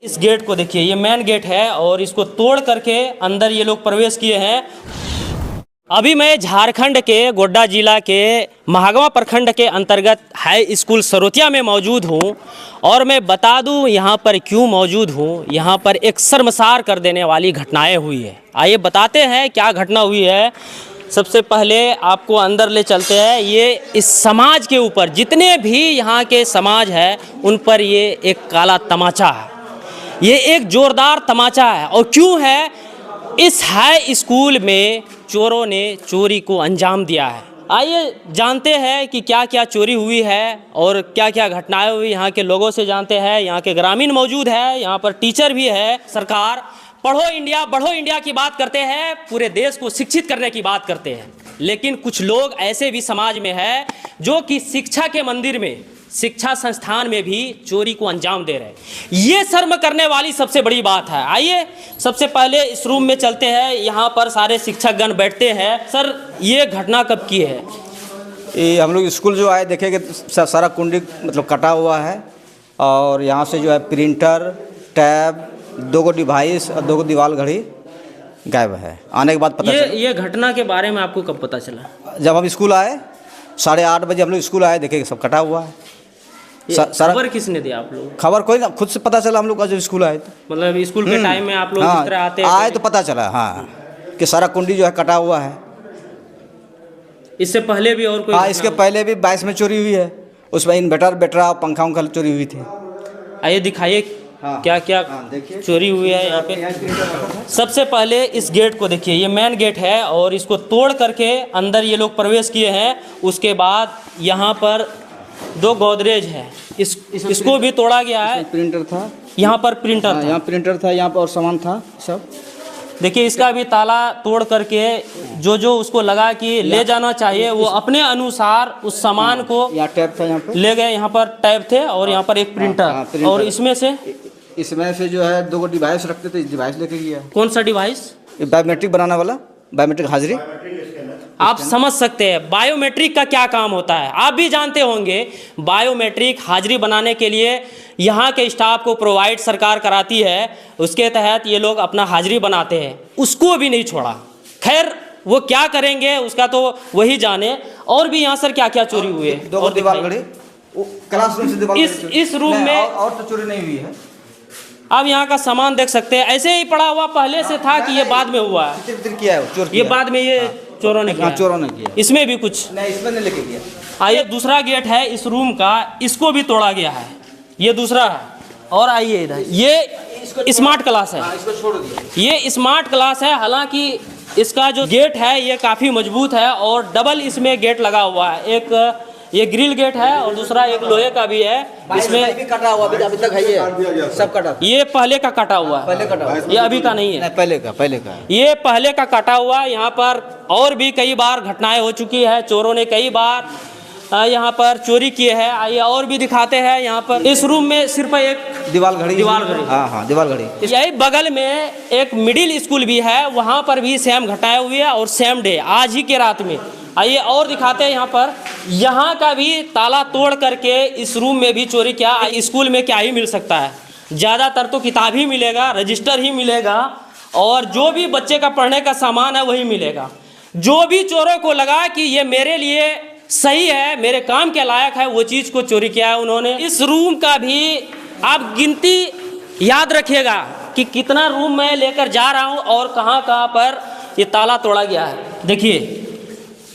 इस गेट को देखिए, ये मेन गेट है और इसको तोड़ करके अंदर ये लोग प्रवेश किए हैं। अभी मैं झारखंड के गोड्डा जिला के महागवा प्रखंड के अंतर्गत हाई स्कूल सरोतिया में मौजूद हूँ और मैं बता दूँ यहाँ पर क्यों मौजूद हूँ। यहाँ पर एक शर्मसार कर देने वाली घटनाएं हुई है। आइए बताते हैं क्या घटना हुई है। सबसे पहले आपको अंदर ले चलते हैं। ये इस समाज के ऊपर जितने भी यहाँ के समाज है उन पर ये एक काला तमाचा है, ये एक जोरदार तमाचा है। और क्यों है? इस हाई स्कूल में चोरों ने चोरी को अंजाम दिया है। आइए जानते हैं कि क्या क्या चोरी हुई है और क्या क्या घटनाएं हुई। यहाँ के लोगों से जानते हैं। यहाँ के ग्रामीण मौजूद है, यहाँ पर टीचर भी है। सरकार पढ़ो इंडिया बढ़ो इंडिया की बात करते हैं, पूरे देश को शिक्षित करने की बात करते हैं, लेकिन कुछ लोग ऐसे भी समाज में है जो कि शिक्षा के मंदिर में, शिक्षा संस्थान में भी चोरी को अंजाम दे रहे हैं। ये शर्म करने वाली सबसे बड़ी बात है। आइए सबसे पहले इस रूम में चलते हैं। यहाँ पर सारे शिक्षकगण बैठते हैं। सर, ये घटना कब की है? ये हम लोग स्कूल जो आए देखे कि सारा कुंडी मतलब कटा हुआ है और यहाँ से जो है प्रिंटर, टैब, 2 डिवाइस और 2 दीवार घड़ी गायब है। आने के बाद पता चला। ये घटना के बारे में आपको कब पता चला? जब हम स्कूल आए 8:30 बजे हम लोग स्कूल आए, देखे कि सब कटा हुआ है। सारा खबर किसने दिया आप लोग? खबर कोई ना, खुद से पता चला हम लोग जब स्कूल आए तो। मतलब स्कूल के टाइम में आप लोग हाँ, इस तरह आते आए तो पता चला हाँ कि सारा कुंडी जो है कटा हुआ है। इससे पहले भी और कोई? हाँ, इसके पहले भी 22 में चोरी हुई है। उसमें इन्वर्टर, बैटरा, पंखा उंखा चोरी हुई थी। आइए दिखाइए क्या क्या चोरी हुई है यहाँ पे। सबसे पहले इस गेट को देखिए, ये मेन गेट है और इसको तोड़ करके अंदर ये लोग प्रवेश किए हैं। उसके बाद यहाँ पर 2 गोदरेज है, इसको भी तोड़ा गया है। प्रिंटर था, यहाँ पर प्रिंटर था, यहाँ प्रिंटर था, यहाँ पर और सामान था सब। देखिए इसका भी ताला तोड़ करके जो उसको लगा कि ले जाना चाहिए वो अपने अनुसार उस सामान को यहाँ टैब था, यहाँ पे ले गए। यहाँ पर टैब थे और यहाँ पर एक प्रिंटर। और इसमें से जो है 2 डिवाइस रखते थे, डिवाइस लेके गया। कौन सा डिवाइस? बायोमेट्रिक बनाने वाला, बायोमेट्रिक हाजिरी। आप समझ सकते हैं बायोमेट्रिक का क्या काम होता है। आप भी जानते होंगे बायोमेट्रिक हाजिरी बनाने के लिए यहाँ के स्टाफ को प्रोवाइड सरकार कराती है, उसके तहत ये लोग अपना हाजिरी बनाते हैं। उसको भी नहीं छोड़ा। खैर वो क्या करेंगे उसका तो वही जाने। और भी यहाँ सर क्या क्या चोरी हुई है? 2 दीवार घड़ी क्लासरूम से दीवार इस रूम में और तो चोरी नहीं हुई है। आप यहाँ का सामान देख सकते हैं, ऐसे ही पड़ा हुआ पहले से था कि ये बाद में हुआ है? किया है चोर, ये बाद में ये चोरों ने किया। चोरों ने किया। इसमें भी कुछ नहीं, इसमें नहीं लेके गया। आइए दूसरा गेट है इस रूम का, इसको भी तोड़ा गया है। ये दूसरा है। और आइए इधर, ये स्मार्ट क्लास है। इसको छोड़ दिया। ये स्मार्ट क्लास है। हालांकि इसका जो गेट है ये काफ़ी मजबूत है और डबल इसमें गेट लगा हुआ है। एक ये ग्रिल गेट है और दूसरा एक लोहे का भी है। इसमें भी कटा हुआ अभी तक है, ये सब कटा। ये पहले का कटा हुआ है, पहले कटा हुआ, ये अभी का नहीं है। पहले का ये पहले का कटा हुआ। यहाँ पर और भी कई बार घटनाएं हो चुकी है। चोरों ने कई बार यहाँ पर चोरी किए हैं। आइए और भी दिखाते हैं। यहाँ पर इस रूम में सिर्फ एक दीवार घड़ी। हाँ, दीवार घड़ी। यही बगल में एक मिडिल स्कूल भी है, वहाँ पर भी सेम घटनाएं हुई है और सेम डे आज ही के रात में। आइए और दिखाते हैं। यहाँ पर यहाँ का भी ताला तोड़ करके इस रूम में भी चोरी किया। स्कूल में क्या ही मिल सकता है? ज़्यादातर तो किताब ही मिलेगा, रजिस्टर ही मिलेगा और जो भी बच्चे का पढ़ने का सामान है वही मिलेगा। जो भी चोरों को लगा कि ये मेरे लिए सही है, मेरे काम के लायक है, वो चीज़ को चोरी किया है उन्होंने। इस रूम का भी आप गिनती याद रखिएगा कि कितना रूम मैं लेकर जा रहा हूँ और कहाँ कहाँ पर ये ताला तोड़ा गया है। देखिए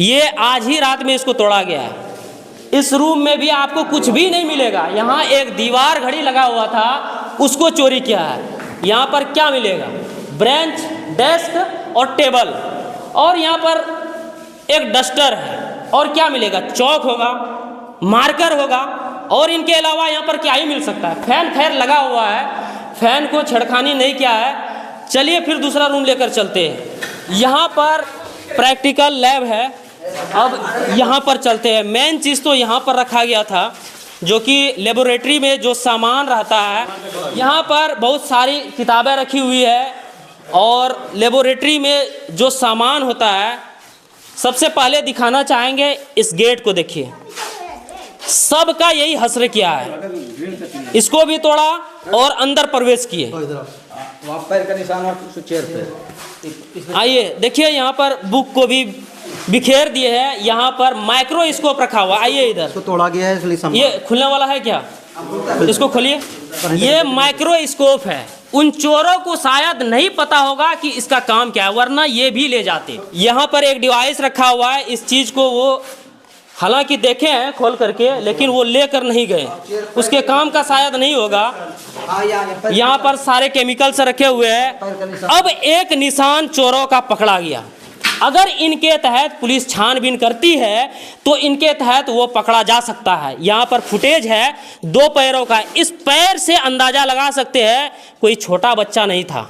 ये आज ही रात में इसको तोड़ा गया है। इस रूम में भी आपको कुछ भी नहीं मिलेगा। यहाँ एक दीवार घड़ी लगा हुआ था, उसको चोरी किया है। यहाँ पर क्या मिलेगा? ब्रेंच, डेस्क और टेबल, और यहाँ पर एक डस्टर है। और क्या मिलेगा? चौक होगा, मार्कर होगा, और इनके अलावा यहाँ पर क्या ही मिल सकता है? फैन खैर लगा हुआ है, फैन को छेड़खानी नहीं किया है। चलिए फिर दूसरा रूम लेकर चलते हैं। यहाँ पर प्रैक्टिकल लैब है। अब यहाँ पर चलते हैं। मेन चीज़ तो यहाँ पर रखा गया था जो कि लेबोरेटरी में जो सामान रहता है। यहाँ पर बहुत सारी किताबें रखी हुई है और लेबोरेटरी में जो सामान होता है। सबसे पहले दिखाना चाहेंगे इस गेट को। देखिए सबका यही हसर किया है। इसको भी तोड़ा और अंदर प्रवेश किए। वहाँ पैर का निशान और चेयर पे। आइए देखिए, यहाँ पर बुक को भी बिखेर दिए हैं। यहाँ पर माइक्रोस्कोप रखा हुआ। आइए इधर, तो तोड़ा गया है इसलिए ये खुलने वाला है क्या? इसको खोलिए। ये माइक्रोस्कोप है। उन चोरों को शायद नहीं पता होगा कि इसका काम क्या है, वरना ये भी ले जाते। यहाँ पर एक डिवाइस रखा हुआ है। इस चीज को वो हालांकि देखे हैं खोल करके, लेकिन वो लेकर नहीं गए। उसके काम का शायद नहीं होगा। यहाँ पर सारे केमिकल्स रखे हुए हैं। अब एक निशान चोरों का पकड़ा गया। अगर इनके तहत पुलिस छानबीन करती है तो इनके तहत वो पकड़ा जा सकता है। यहाँ पर फुटेज है 2 पैरों का। इस पैर से अंदाजा लगा सकते हैं कोई छोटा बच्चा नहीं था,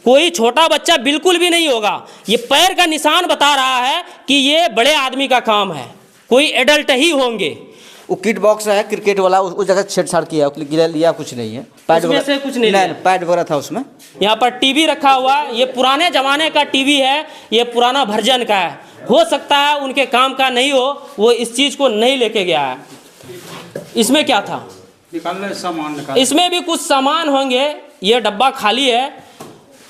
कोई छोटा बच्चा बिल्कुल भी नहीं होगा। ये पैर का निशान बता रहा है कि ये बड़े आदमी का काम है, कोई एडल्ट ही होंगे। वो किट बॉक्स है क्रिकेट वाला, उस जगह छेड़छाड़ किया, गिरा लिया कुछ नहीं है। पैड उसमें से कुछ नहीं लिया। पैड वगैरह था उसमें। यहाँ पर टीवी रखा हुआ। ये पुराने जमाने का टीवी है, ये पुराना वर्जन का है। हो सकता है उनके काम का नहीं हो, वो इस चीज को नहीं लेके गया है। इसमें क्या था? निकालने सामान निकाल। इसमें भी कुछ सामान होंगे। ये डब्बा खाली है,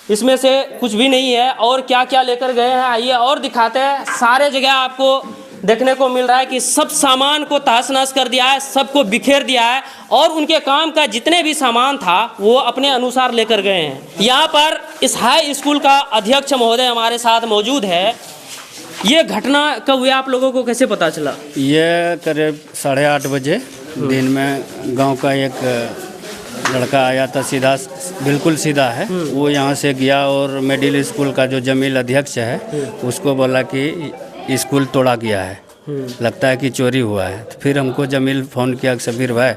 इसमें से कुछ भी नहीं है। और क्या क्या लेकर गए हैं आइए और दिखाते हैं। सारे जगह आपको देखने को मिल रहा है कि सब सामान को तहस नहस कर दिया है, सबको बिखेर दिया है। और उनके काम का जितने भी सामान था वो अपने अनुसार लेकर गए हैं। यहाँ पर इस हाई स्कूल का अध्यक्ष महोदय हमारे साथ मौजूद है। ये घटना कब हुई, आप लोगों को कैसे पता चला? ये करीब 8:30 बजे दिन में गांव का एक लड़का आया था, सीधा बिल्कुल सीधा है। वो यहाँ से गया और मिडिल स्कूल का जो जमील अध्यक्ष है उसको बोला कि स्कूल तोड़ा गया है, लगता है कि चोरी हुआ है। तो फिर हमको जमील फ़ोन किया, सबीर भाई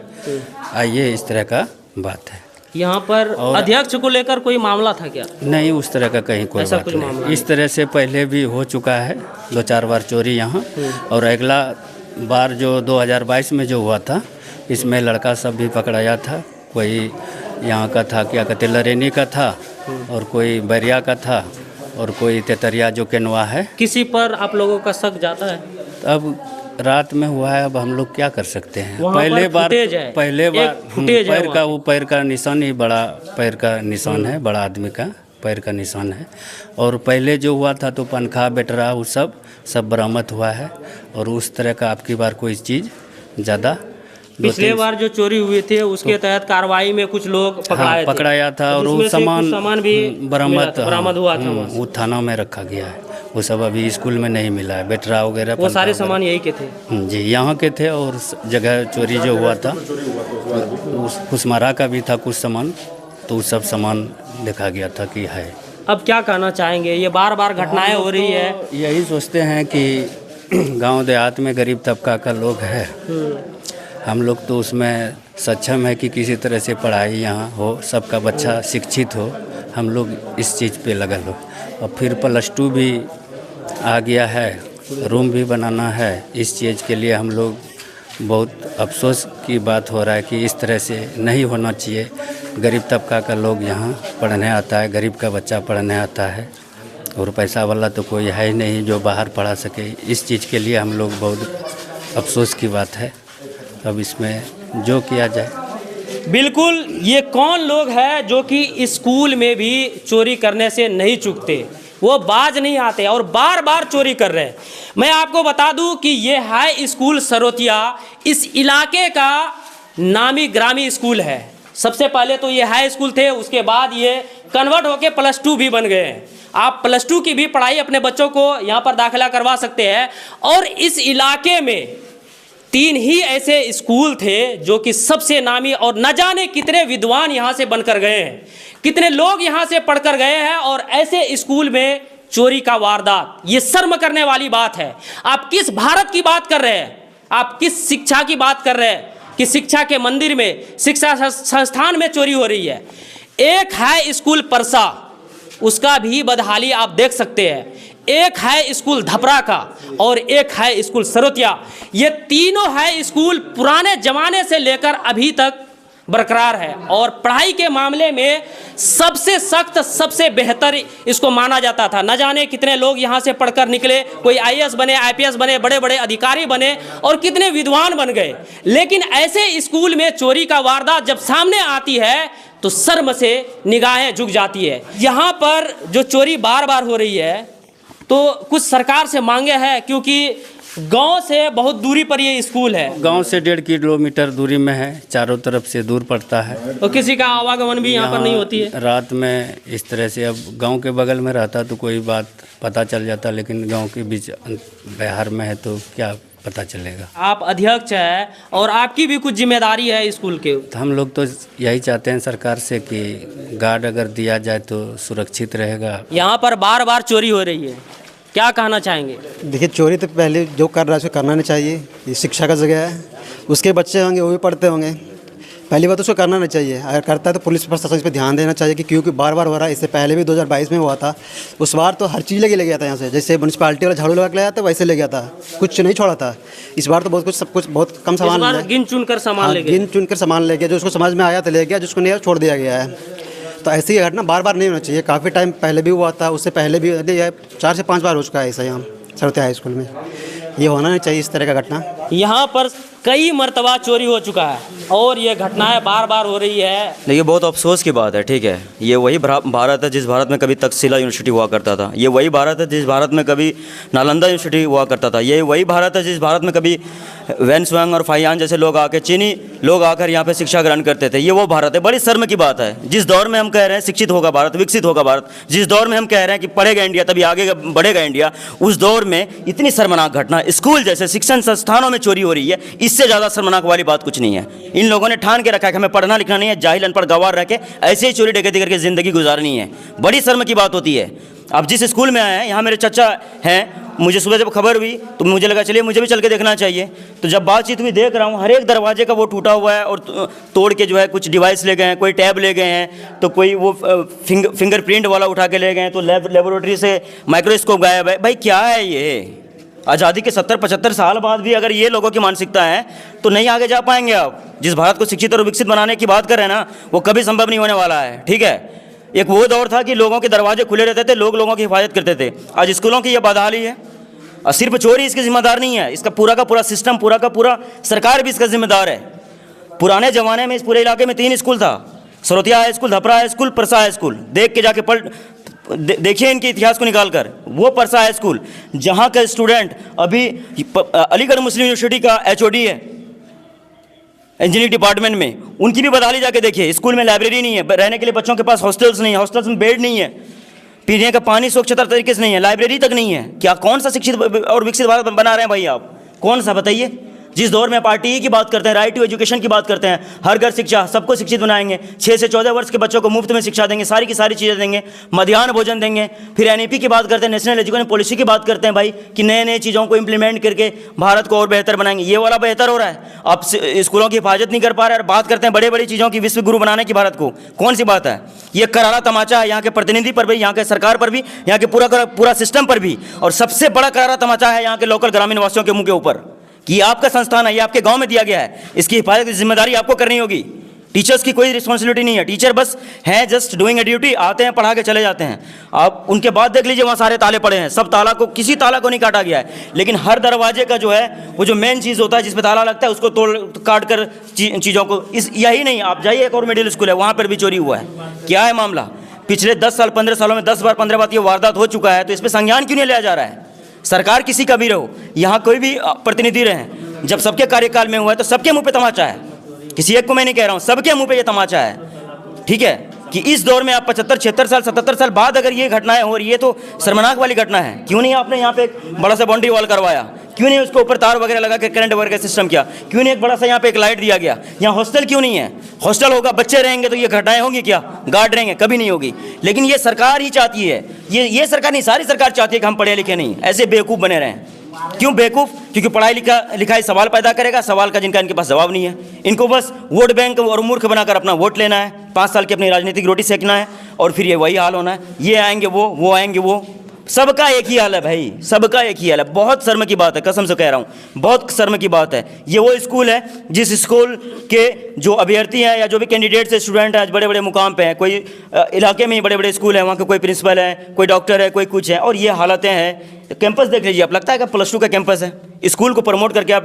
आइए, इस तरह का बात है। यहाँ पर अध्यक्ष को लेकर कोई मामला था क्या? नहीं, उस तरह का कहीं कोई बात नहीं। इस तरह से पहले भी हो चुका है 2-4 बार चोरी यहाँ। और अगला बार जो 2022 में जो हुआ था, इसमें लड़का सब भी पकड़ाया था। कोई यहाँ का था, क्या कहते, लरेनी का था, और कोई बैरिया का था, और कोई तेतरिया जो केनवा है। किसी पर आप लोगों का शक जाता है? अब रात में हुआ है, अब हम लोग क्या कर सकते हैं। पहले बार पैर का निशान ही बड़ा पैर का निशान है, बड़ा आदमी का पैर का निशान है। और पहले जो हुआ था तो पंखा बेटरा वो सब बरामद हुआ है। और उस तरह का आपकी बार कोई चीज़ ज़्यादा पिछले बार जो चोरी हुई थी उसके तहत कार्रवाई में कुछ लोग पकड़ाया था। और वो सामान भी बरामद हुआ था। वो थाना में रखा गया है। वो सब अभी स्कूल में नहीं मिला है। बेटरा वगैरह वो सारे सामान यही के थे जी, यहाँ के थे। और जगह चोरी जो हुआ था खुशमारा का भी था कुछ सामान, तो वो सब सामान देखा गया था कि है। अब क्या कहना चाहेंगे? ये बार बार घटनाएं हो रही है। यही सोचते हैं कि गांव देहात में गरीब तबका का लोग है, हम लोग तो उसमें सक्षम है कि किसी तरह से पढ़ाई यहाँ हो, सबका बच्चा शिक्षित हो। हम लोग इस चीज़ पे लगल हो। और फिर +2 भी आ गया है, रूम भी बनाना है। इस चीज़ के लिए हम लोग बहुत अफसोस की बात हो रहा है कि इस तरह से नहीं होना चाहिए। गरीब तबका का लोग यहाँ पढ़ने आता है, गरीब का बच्चा पढ़ने आता है, और पैसा वाला तो कोई है ही नहीं जो बाहर पढ़ा सके। इस चीज़ के लिए हम लोग बहुत अफसोस की बात है। अब इसमें जो किया जाए। बिल्कुल, ये कौन लोग हैं जो कि स्कूल में भी चोरी करने से नहीं चूकते, वो बाज नहीं आते और बार बार चोरी कर रहे हैं। मैं आपको बता दूं कि ये हाई स्कूल सरोतिया इस इलाके का नामी ग्रामी स्कूल है। सबसे पहले तो ये हाई स्कूल थे, उसके बाद ये कन्वर्ट होके +2 भी बन गए हैं। आप +2 की भी पढ़ाई अपने बच्चों को यहाँ पर दाखिला करवा सकते हैं। और इस इलाके में 3 ही ऐसे स्कूल थे जो कि सबसे नामी, और न जाने कितने विद्वान यहाँ से बनकर गए हैं, कितने लोग यहाँ से पढ़कर गए हैं। और ऐसे स्कूल में चोरी का वारदात, ये शर्म करने वाली बात है। आप किस भारत की बात कर रहे हैं? आप किस शिक्षा की बात कर रहे हैं कि शिक्षा के मंदिर में, शिक्षा संस्थान में चोरी हो रही है? एक हाई स्कूल परसा, उसका भी बदहाली आप देख सकते हैं। एक हाई स्कूल धपरा का और एक हाई स्कूल सरोतिया। ये तीनों हाई स्कूल पुराने जमाने से लेकर अभी तक बरकरार है और पढ़ाई के मामले में सबसे सख्त, सबसे बेहतर इसको माना जाता था। न जाने कितने लोग यहाँ से पढ़कर निकले, कोई आईएएस बने, आईपीएस बने, बड़े बड़े अधिकारी बने और कितने विद्वान बन गए। लेकिन ऐसे स्कूल में चोरी का वारदात जब सामने आती है तो शर्म से निगाहें झुक जाती है। यहाँ पर जो चोरी बार बार हो रही है तो कुछ सरकार से मांगे हैं, क्योंकि गांव से बहुत दूरी पर ये स्कूल है। गांव से 1.5 किलोमीटर दूरी में है, चारों तरफ से दूर पड़ता है। तो किसी का आवागमन भी यहाँ पर नहीं होती है। रात में इस तरह से, अब गांव के बगल में रहता तो कोई बात पता चल जाता, लेकिन गांव के बीच बिहार में है तो क्या पता चलेगा। आप अध्यक्ष हैं और आपकी भी कुछ जिम्मेदारी है स्कूल के। तो हम लोग तो यही चाहते हैं सरकार से कि गार्ड अगर दिया जाए तो सुरक्षित रहेगा। यहाँ पर बार बार चोरी हो रही है, क्या कहना चाहेंगे? देखिए, चोरी तो पहले जो कर रहा है उसको करना नहीं चाहिए। ये शिक्षा का जगह है, उसके बच्चे होंगे वो भी पढ़ते होंगे। पहली बात उसको करना नहीं चाहिए। अगर करता है तो पुलिस प्रशासन इस पर ध्यान देना चाहिए कि क्योंकि बार बार हो रहा है। इससे पहले भी 2022 में हुआ था, उस बार तो हर चीज़ लेके ले गया था यहाँ से। जैसे म्यूनसिपालिटी वाला झाड़ू लगा के ले गया था वैसे ले गया था, कुछ नहीं छोड़ा था। इस बार तो बहुत कुछ, सब कुछ बहुत कम सामान गिन चुन कर सामान ले गए। गिन चुन कर सामान ले गया, जो उसको समझ में आया तो ले गया, जिसको नहीं आया छोड़ दिया गया है। तो ऐसी घटना बार बार नहीं होना चाहिए। काफ़ी टाइम पहले भी हुआ था, उससे पहले भी 4 से 5 बार हो चुका है ऐसा यहाँ सरवती हाई स्कूल में। ये होना नहीं चाहिए इस तरह का घटना। यहाँ पर कई मर्तबा चोरी हो चुका है और ये घटनाएं बार बार हो रही है। देखिए, बहुत अफसोस की बात है। ठीक है, ये वही भारत है जिस भारत में कभी तक्षशिला यूनिवर्सिटी हुआ करता था। ये वही भारत है जिस भारत में कभी नालंदा यूनिवर्सिटी हुआ करता था। ये वही भारत है जिस भारत में कभी वैनस्वांग और फाइयान जैसे लोग आके, चीनी लोग आकर यहाँ पे शिक्षा ग्रहण करते थे। ये वो भारत है। बड़ी शर्म की बात है, जिस दौर में हम कह रहे हैं शिक्षित होगा भारत, विकसित होगा भारत, जिस दौर में हम कह रहे हैं कि पढ़ेगा इंडिया तभी आगे बढ़ेगा इंडिया, उस दौर में इतनी शर्मनाक घटना स्कूल जैसे शिक्षण संस्थानों में चोरी हो रही है। इससे ज़्यादा शर्मनाक वाली बात कुछ नहीं है। इन लोगों ने ठान के रखा है कि हमें पढ़ना लिखना नहीं है, जाहिल अनपढ़ गवार रह के ऐसे ही चोरी डकैती करके ज़िंदगी गुजारनी है। बड़ी शर्म की बात होती है। अब जिस स्कूल में आए हैं, यहाँ मेरे चाचा हैं, मुझे सुबह जब खबर हुई तो मुझे लगा चलिए मुझे भी चल के देखना चाहिए। तो जब बातचीत हुई, देख रहा हूँ हर एक दरवाजे का वो टूटा हुआ है और तोड़ के जो है कुछ डिवाइस ले गए हैं, कोई टैब ले गए हैं, तो कोई वो फिंगरप्रिंट वाला उठा के ले गए हैं, तो लेबोरेटरी से माइक्रोस्कोप गायब है। भाई क्या है ये? आज़ादी के 70-75 साल बाद भी अगर ये लोगों की मानसिकता है तो नहीं आगे जा पाएंगे आप। जिस भारत को शिक्षित और विकसित बनाने की बात कर रहे हैं ना, वो कभी संभव नहीं होने वाला है। ठीक है, एक वो दौर था कि लोगों के दरवाजे खुले रहते थे, लोग लोगों की हिफाजत करते थे। आज स्कूलों की ये बदहाली है और सिर्फ चोरी इसकी जिम्मेदार नहीं है, इसका पूरा का पूरा सिस्टम, पूरा का पूरा सरकार भी इसका जिम्मेदार है। पुराने ज़माने में इस पूरे इलाके में 3 स्कूल था, Sarautia high school, Dhapra high school, Parsa high school. देख के जाके देखिए इनके इतिहास को निकाल कर। वो परसा हाई स्कूल जहाँ का स्टूडेंट अभी अलीगढ़ मुस्लिम यूनिवर्सिटी का HOD है इंजीनियरिंग डिपार्टमेंट में, उनकी भी बदहाली जाके देखिए। स्कूल में लाइब्रेरी नहीं है, रहने के लिए बच्चों के पास हॉस्टल्स नहीं है, हॉस्टल्स में बेड नहीं है, पीने का पानी स्वच्छता तरीके से नहीं है, लाइब्रेरी तक नहीं है। क्या कौन सा शिक्षित और विकसित भारत बना रहे हैं भाई आप? कौन सा बताइए? जिस दौर में पार्टी की बात करते हैं, राइट टू एजुकेशन की बात करते हैं, हर घर शिक्षा, सबको शिक्षित बनाएंगे, 6 से 14 वर्ष के बच्चों को मुफ्त में शिक्षा देंगे, सारी की सारी चीज़ें देंगे, मध्याह्न भोजन देंगे। फिर NEP की बात करते हैं, नेशनल एजुकेशन पॉलिसी की बात करते हैं भाई, कि नए नए चीज़ों को इंप्लीमेंट करके भारत को और बेहतर बनाएंगे। ये वाला बेहतर हो रहा है, आप स्कूलों की हिफाजत नहीं कर पा रहे और बात करते हैं बड़े बड़ी चीज़ों की, विश्व गुरु बनाने की भारत को। कौन सी बात है? ये करारा तमाचा है यहाँ के प्रतिनिधि पर भी, यहाँ के सरकार पर भी, यहाँ के पूरा सिस्टम पर भी, और सबसे बड़ा करारा तमाचा है यहाँ के लोकल ग्रामीण वासियों के मुंह के ऊपर कि ये आपका संस्थान है, ये आपके गांव में दिया गया है, इसकी हिफाजत की जिम्मेदारी आपको करनी होगी। टीचर्स की कोई रिस्पॉन्सिबिलिटी नहीं है, टीचर बस हैं जस्ट डूइंग ए ड्यूटी, आते हैं पढ़ा के चले जाते हैं। आप उनके बाद देख लीजिए वहाँ सारे ताले पड़े हैं, सब ताला को, किसी ताला को नहीं काटा गया है, लेकिन हर दरवाजे का जो है वो जो मेन चीज़ होता है जिस पे ताला लगता है उसको तोड़ काट कर चीज़ों को, यही नहीं, आप जाइए एक और मिडिल स्कूल है वहाँ पर भी चोरी हुआ है। क्या है मामला? पिछले 10 साल 15 सालों में 10 बार 15 बार ये वारदात हो चुका है, तो इस पर संज्ञान क्यों नहीं लिया जा रहा है? सरकार किसी का भी रहो, यहाँ कोई भी प्रतिनिधि रहे, जब सबके कार्यकाल में हुआ है तो सबके मुंह पे तमाचा है, किसी एक को मैं नहीं कह रहा हूँ, सबके मुंह पे ये तमाचा है। ठीक है, कि इस दौर में आप 75, 76 साल, 77 साल बाद अगर ये घटनाएं हो रही है तो शर्मनाक वाली घटना है। क्यों नहीं आपने यहाँ पे एक बड़ा सा बाउंड्री वॉल करवाया? क्यों नहीं उसके ऊपर तार वगैरह लगा के करंट वगैरह का सिस्टम किया? क्यों नहीं एक बड़ा सा यहाँ पे एक लाइट दिया गया? यहाँ हॉस्टल क्यों नहीं है? हॉस्टल होगा, बच्चे रहेंगे तो ये घटनाएं होंगी क्या? गार्ड रहेंगे? कभी नहीं होगी। लेकिन ये सरकार ही चाहती है, ये सरकार नहीं, सारी सरकार चाहती है कि हम पढ़े लिखे नहीं, ऐसे बेवकूफ़ बने रहें। क्यों बेवकूफ़? क्योंकि पढ़ाई लिखाई सवाल पैदा करेगा, सवाल का जिनका इनके पास जवाब नहीं है। इनको बस वोट बैंक और मूर्ख बनाकर अपना वोट लेना है, 5 साल की अपनी राजनीतिक रोटी सेकना है और फिर ये वही हाल होना है। ये आएंगे वो आएंगे वो, सबका एक ही हाल है भाई, सबका एक ही हाल है। बहुत शर्म की बात है, कसम से कह रहा हूँ, बहुत शर्म की बात है। ये वो स्कूल है जिस स्कूल के जो अभ्यर्थी हैं या जो भी कैंडिडेट से स्टूडेंट हैं आज बड़े बड़े मुकाम पे हैं। कोई इलाके में ही बड़े बड़े स्कूल हैं, वहाँ के कोई प्रिंसिपल है, कोई डॉक्टर है, कोई कुछ है, और ये हालतें हैं। कैंपस देख लीजिए आप, लगता है कि +2 का कैंपस है। स्कूल को प्रमोट करके आप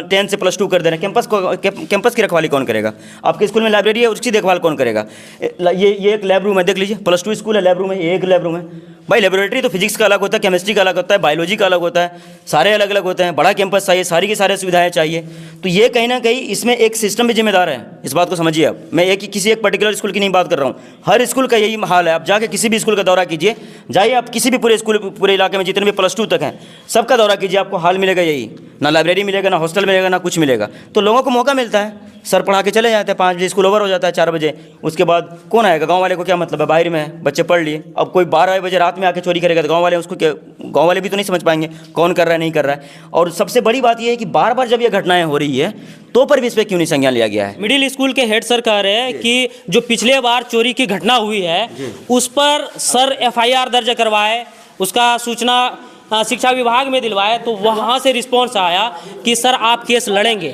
10 से +2 कर दे रहे हैं। कैंपस की रखवाली कौन करेगा? आपके स्कूल में लाइब्रेरी है, उसकी देखभाल कौन करेगा? ये एक लैब रूम है, देख लीजिए, +2 स्कूल है, लैब रूम है, ये एक लैब रूम है। भाई लेबोरेटरी तो फिजिक्स का अलग होता है, केमिस्ट्री का अलग होता है, बायोलॉजी का अलग होता है, सारे अलग अलग होते हैं। बड़ा कैंपस चाहिए, सारी की सारी सुविधाएं चाहिए। तो ये कहीं ना कहीं इसमें एक सिस्टम भी जिम्मेदार है, इस बात को समझिए आप। मैं एक किसी एक पर्टिकुलर स्कूल की नहीं बात कर रहा हूँ, हर स्कूल का यही हाल है। आप जाके किसी भी स्कूल का दौरा कीजिए, जाइए आप किसी भी पूरे इलाके में जितने भी +2 तक हैं सबका दौरा कीजिए, आपको हाल मिलेगा यही। ना लाइब्रेरी मिलेगा, ना हॉस्टल मिलेगा, ना कुछ मिलेगा। तो लोगों को मौका मिलता है, सर पढ़ा के चले जाते हैं, 5 बजे स्कूल ओवर हो जाता है, 4 बजे। उसके बाद कौन आएगा? गांव वाले को क्या मतलब है, बाहर में है, बच्चे पढ़ लिए। अब कोई 12 बजे रात में आके चोरी करेगा तो गांव वाले उसको क्या, गांव वाले भी तो नहीं समझ पाएंगे कौन कर रहा है नहीं कर रहा है। और सबसे बड़ी बात यह है कि बार बार जब ये घटनाएं हो रही है तो पर भी इस पर क्यों नहीं संज्ञान लिया गया है? मिडिल स्कूल के हेड सर कह रहे हैं कि जो पिछले बार चोरी की घटना हुई है उस पर सर FIR दर्ज करवाए, उसका सूचना शिक्षा विभाग में दिलवाए, तो वहाँ से रिस्पॉन्स आया कि सर आप केस लड़ेंगे।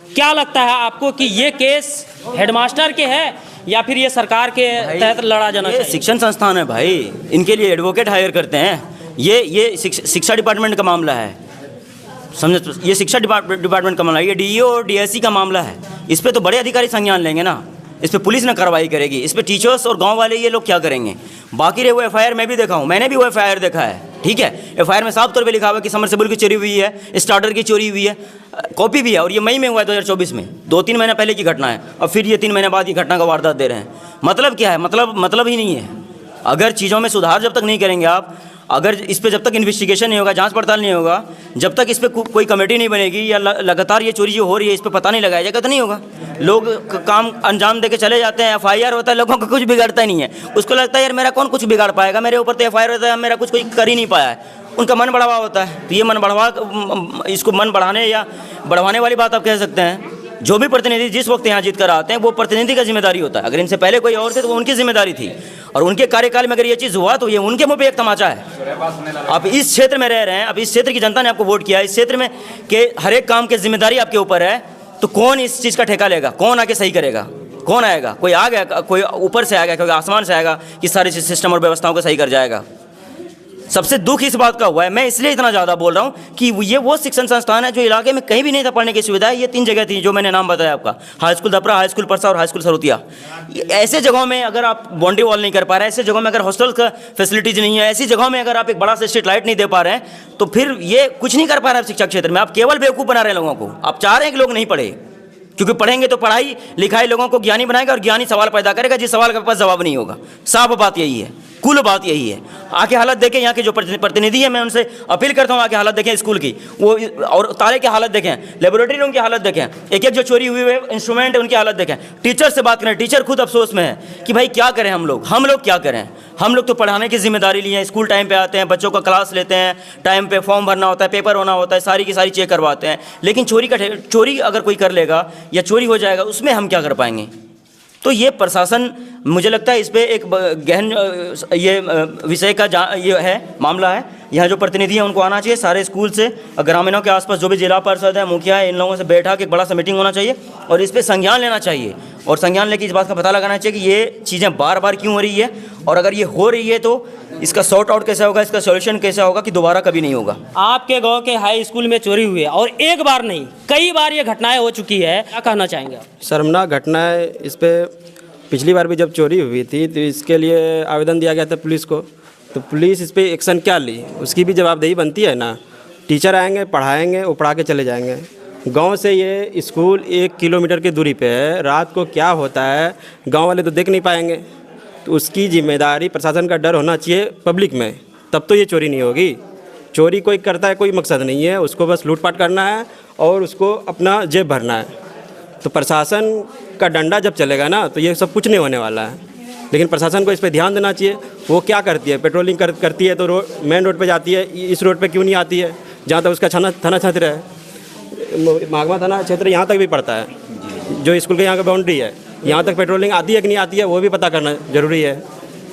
क्या लगता है आपको कि ये केस हेडमास्टर के है या फिर ये सरकार के तहत लड़ा जाना चाहिए? शिक्षण संस्थान है भाई, इनके लिए एडवोकेट हायर करते हैं। ये शिक्षा डिपार्टमेंट का मामला है, समझे? ये शिक्षा डिपार्टमेंट का मामला है, ये DEO और DSC का मामला है। इस पर तो बड़े अधिकारी संज्ञान लेंगे ना, इस पर पुलिस ना कार्रवाई करेगी, इस पर टीचर्स और गांव वाले ये लोग क्या करेंगे? बाकी रहे वो FIR मैं भी देखा हूँ, मैंने भी वो FIR देखा है, ठीक है। FIR में साफ तौर पे लिखा हुआ है कि समरसेबल की चोरी हुई है, स्टार्टर की चोरी हुई है, कॉपी भी है, और ये मई में हुआ है 2024 में, 2-3 महीना पहले की घटना है। और फिर ये 3 महीने बाद ये घटना का वारदात दे रहे हैं। मतलब क्या है? मतलब ही नहीं है। अगर चीज़ों में सुधार जब तक नहीं करेंगे आप, अगर इस पर जब तक इन्वेस्टिगेशन नहीं होगा, जांच पड़ताल नहीं होगा, जब तक इस पर कोई कमेटी नहीं बनेगी या लगातार ये चोरी जो हो रही है इस पर पता नहीं लगाया जाएगा तो नहीं होगा। लोग काम अंजाम देके चले जाते हैं, FIR होता है, लोगों को कुछ बिगाड़ता ही नहीं है। उसको लगता है यार मेरा कौन कुछ बिगाड़ पाएगा, मेरे ऊपर तो FIR होता है, मेरा कुछ कोई कर ही नहीं पाया है। उनका मन बढ़ावा होता है। तो ये मन बढ़ावा, इसको मन बढ़ाने या बढ़वाने वाली बात आप कह सकते हैं। जो भी प्रतिनिधि जिस वक्त यहाँ जीत कर आते हैं वो प्रतिनिधि का जिम्मेदारी होता है। अगर इनसे पहले कोई और थे तो वो उनकी जिम्मेदारी थी, और उनके कार्यकाल में अगर ये चीज़ हुआ तो ये उनके मुंह पे एक तमाचा है। आप इस क्षेत्र में रह रहे हैं, अब इस क्षेत्र की जनता ने आपको वोट किया है, इस क्षेत्र में के हर एक काम की जिम्मेदारी आपके ऊपर है, तो कौन इस चीज़ का ठेका लेगा? कौन आके सही करेगा? कौन आएगा? कोई आ गया, कोई ऊपर से आएगा, कोई आसमान से आएगा कि सारे सिस्टम और व्यवस्थाओं को सही कर जाएगा? सबसे दुख इस बात का हुआ है, मैं इसलिए इतना ज़्यादा बोल रहा हूँ कि ये वो शिक्षण संस्थान है जो इलाके में कहीं भी नहीं था पढ़ने की सुविधा है। ये 3 जगह थी जो मैंने नाम बताया आपका, high school Dapra, high school Parsa और हाई स्कूल सरुतिया। ऐसे जगहों में अगर आप बाउंड्री वॉल नहीं कर पा रहे हैं, ऐसे जगहों में अगर हॉस्टल का फैसिलिटीज़ नहीं है, ऐसी जगहों में अगर आप एक बड़ा सा स्ट्रीट लाइट नहीं दे पा रहे हैं, तो फिर ये कुछ नहीं कर पा रहे हैं शिक्षा क्षेत्र में। आप केवल बेवकूफ़ बना रहे हैं लोगों को। आप चाह रहे हैं कि लोग नहीं पढ़े, क्योंकि पढ़ेंगे तो पढ़ाई लिखाई लोगों को ज्ञानी बनाएगा, और ज्ञानी सवाल पैदा करेगा जिस सवाल के पास जवाब नहीं होगा। साफ बात यही है, कुल बात यही है। आके हालत देखें यहाँ के जो प्रतिनिधि हैं, मैं उनसे अपील करता हूँ आके हालत देखें स्कूल की, वो और ताले की हालत देखें, लेबोरेटरी रूम की हालत देखें, एक जो चोरी हुई है इंस्ट्रूमेंट उनकी हालत देखें, टीचर से बात करें। टीचर खुद अफसोस में है कि भाई क्या करें हम लोग क्या करें? हम लोग तो पढ़ाने की जिम्मेदारी लिए हैं, स्कूल टाइम पे आते हैं, बच्चों का क्लास लेते हैं, टाइम पे फॉर्म भरना होता है, पेपर होना होता है, सारी की सारी चेक करवाते हैं। लेकिन चोरी अगर कोई कर लेगा या चोरी हो जाएगा, उसमें हम क्या कर पाएंगे? तो ये प्रशासन, मुझे लगता है इस पर एक गहन ये विषय का ये है, मामला है। यहाँ जो प्रतिनिधि हैं उनको आना चाहिए, सारे स्कूल से, ग्रामीणों के आसपास जो भी जिला परिषद है, मुखिया है, इन लोगों से बैठा के एक बड़ा सा मीटिंग होना चाहिए और इस पर संज्ञान लेना चाहिए, और संज्ञान लेके इस बात का पता लगाना चाहिए कि ये चीज़ें बार बार क्यों हो रही है, और अगर ये हो रही है तो इसका सॉर्ट आउट कैसे होगा, इसका सॉल्यूशन कैसे होगा कि दोबारा कभी नहीं होगा। आपके गांव के हाई स्कूल में चोरी हुई है और एक बार नहीं कई बार ये घटनाएं हो चुकी है, क्या कहना चाहेंगे आप? शर्मनाक घटना है। इस पर पिछली बार भी जब चोरी हुई थी तो इसके लिए आवेदन दिया गया था पुलिस को, तो पुलिस इस पर एक्शन क्या ली, उसकी भी जवाबदेही बनती है ना। टीचर आएंगे, पढ़ाएंगे, वो पढ़ा के चले जाएंगे। गांव से ये स्कूल 1 किलोमीटर की दूरी पे है, रात को क्या होता है गांव वाले तो देख नहीं पाएंगे। तो उसकी जिम्मेदारी, प्रशासन का डर होना चाहिए पब्लिक में, तब तो ये चोरी नहीं होगी। चोरी कोई करता है, कोई मकसद नहीं है, उसको बस लूटपाट करना है और उसको अपना जेब भरना है। तो प्रशासन का डंडा जब चलेगा ना तो ये सब कुछ नहीं होने वाला है। लेकिन प्रशासन को इस पर ध्यान देना चाहिए। वो क्या करती है, पेट्रोलिंग करती है तो मेन रोड पे जाती है, इस रोड पे क्यों नहीं आती है जहाँ तक उसका थाना क्षेत्र है। मागवा थाना क्षेत्र यहाँ तक भी पड़ता है, जो स्कूल के यहाँ का बाउंड्री है, यहाँ तक पेट्रोलिंग आती है कि नहीं आती है वो भी पता करना ज़रूरी है।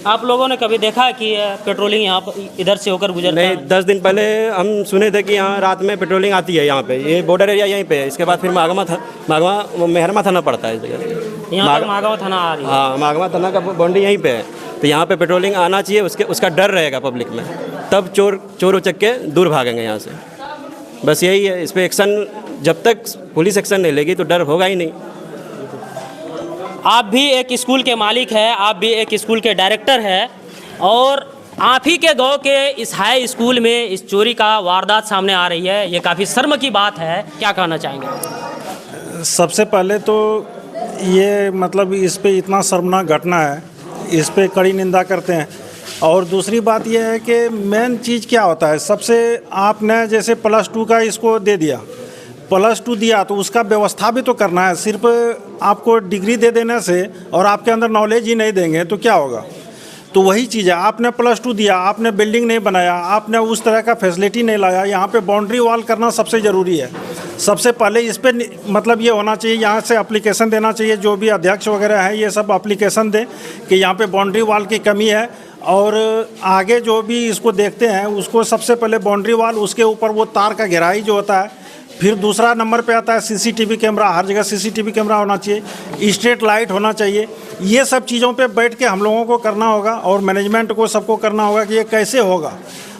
आप लोगों ने कभी देखा कि पेट्रोलिंग यहाँ पर इधर से होकर गुजरता नहीं, है? 10 दिन पहले हम सुने थे कि यहाँ रात में पेट्रोलिंग आती है यहाँ पे, ये बॉर्डर एरिया यहीं पे है। इसके बाद फिर मागमा मेहरमा थाना पड़ता है इस जगह। यहाँ पर मागांव थाना आ रही है। हाँ, मागमा थाना का बाउंड्री यहीं पे है, तो यहाँ पे पेट्रोलिंग आना चाहिए, उसका डर रहेगा पब्लिक में, तब चोर उचक के दूर भागेंगे यहाँ से। बस यही है, इस पर एक्शन जब तक पुलिस एक्शन नहीं लेगी तो डर होगा ही नहीं। आप भी एक स्कूल के मालिक हैं, आप भी एक स्कूल के डायरेक्टर हैं, और आप ही के गांव के इस हाई स्कूल में इस चोरी का वारदात सामने आ रही है। ये काफ़ी शर्म की बात है, क्या कहना चाहेंगे? सबसे पहले तो ये मतलब इस पे इतना शर्मनाक घटना है, इस पे कड़ी निंदा करते हैं। और दूसरी बात ये है कि मेन चीज़ क्या होता है, सबसे आपने जैसे +2 का इसको दे दिया, +2 दिया तो उसका व्यवस्था भी तो करना है। सिर्फ आपको डिग्री दे देने से और आपके अंदर नॉलेज ही नहीं देंगे तो क्या होगा। तो वही चीज़ है, आपने +2 दिया, आपने बिल्डिंग नहीं बनाया, आपने उस तरह का फैसिलिटी नहीं लाया, यहाँ पे बाउंड्री वॉल करना सबसे ज़रूरी है। सबसे पहले इस पे मतलब ये होना चाहिए, यहाँ से एप्लीकेशन देना चाहिए, जो भी अध्यक्ष वगैरह हैं ये सब एप्लीकेशन दें कि यहाँ पे बाउंड्री वॉल की कमी है। और आगे जो भी इसको देखते हैं उसको सबसे पहले बाउंड्री वॉल, उसके ऊपर वो तार का घेराई जो होता है, फिर दूसरा नंबर पे आता है सीसीटीवी कैमरा। हर जगह सीसीटीवी कैमरा होना चाहिए, स्ट्रीट लाइट होना चाहिए। ये सब चीज़ों पे बैठ के हम लोगों को करना होगा और मैनेजमेंट को सबको करना होगा कि ये कैसे होगा।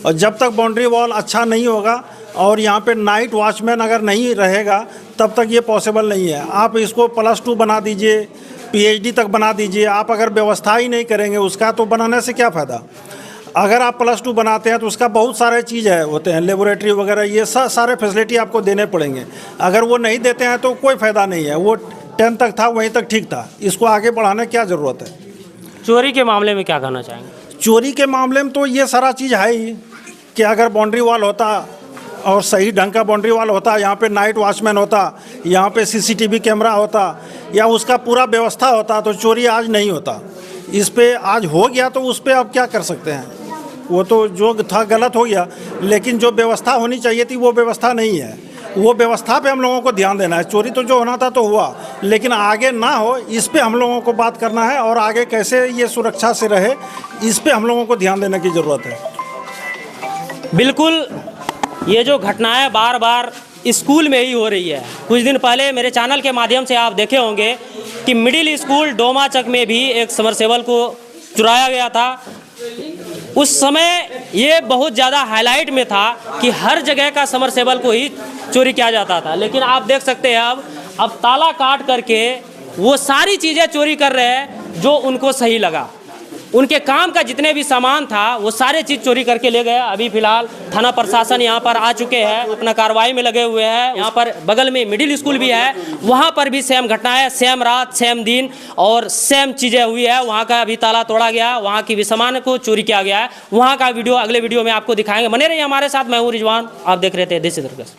और जब तक बाउंड्री वॉल अच्छा नहीं होगा और यहाँ पे नाइट वॉचमैन अगर नहीं रहेगा तब तक ये पॉसिबल नहीं है। आप इसको +2 बना दीजिए, PhD तक बना दीजिए, आप अगर व्यवस्था ही नहीं करेंगे उसका तो बनाने से क्या फ़ायदा। अगर आप +2 बनाते हैं तो उसका बहुत सारे चीज़ है होते हैं, लेबोरेटरी वगैरह, ये सारे फैसिलिटी आपको देने पड़ेंगे। अगर वो नहीं देते हैं तो कोई फ़ायदा नहीं है। वो 10 तक था वहीं तक ठीक था, इसको आगे बढ़ाने की क्या ज़रूरत है। चोरी के मामले में क्या कहना चाहेंगे? चोरी के मामले में तो ये सारा चीज़ है ही कि अगर बाउंड्री वॉल होता और सही ढंग का बाउंड्री वॉल होता, यहाँ पे नाइट वॉचमैन होता, यहाँ पे सीसीटीवी कैमरा होता, या उसका पूरा व्यवस्था होता तो चोरी आज नहीं होता। इस पे आज हो गया तो उस पे अब क्या कर सकते हैं, वो तो जो था गलत हो गया, लेकिन जो व्यवस्था होनी चाहिए थी वो व्यवस्था नहीं है। वो व्यवस्था पे हम लोगों को ध्यान देना है। चोरी तो जो होना था तो हुआ, लेकिन आगे ना हो इस पे हम लोगों को बात करना है, और आगे कैसे ये सुरक्षा से रहे इस पे हम लोगों को ध्यान देने की ज़रूरत है। बिल्कुल, ये जो घटनाएं बार बार स्कूल में ही हो रही है। कुछ दिन पहले मेरे चैनल के माध्यम से आप देखे होंगे कि मिडिल स्कूल डोमाचक में भी एक समरसेबल को चुराया गया था। उस समय ये बहुत ज़्यादा हाईलाइट में था कि हर जगह का समरसेबल को ही चोरी किया जाता था, लेकिन आप देख सकते हैं अब ताला काट करके वो सारी चीज़ें चोरी कर रहे हैं जो उनको सही लगा। उनके काम का जितने भी सामान था वो सारे चीज़ चोरी करके ले गए। अभी फ़िलहाल थाना प्रशासन यहाँ पर आ चुके हैं, अपना कार्रवाई में लगे हुए हैं। यहाँ पर बगल में मिडिल स्कूल भी है, वहाँ पर भी सेम घटना है, सेम रात सेम दिन और सेम चीज़ें हुई है। वहाँ का भी ताला तोड़ा गया, वहाँ की भी सामान को चोरी किया गया है। वहाँ का वीडियो अगले वीडियो में आपको दिखाएंगे। बने रहिए हमारे साथ, मैं हूँ रिजवान, आप देख रहे थे देसी दरगस।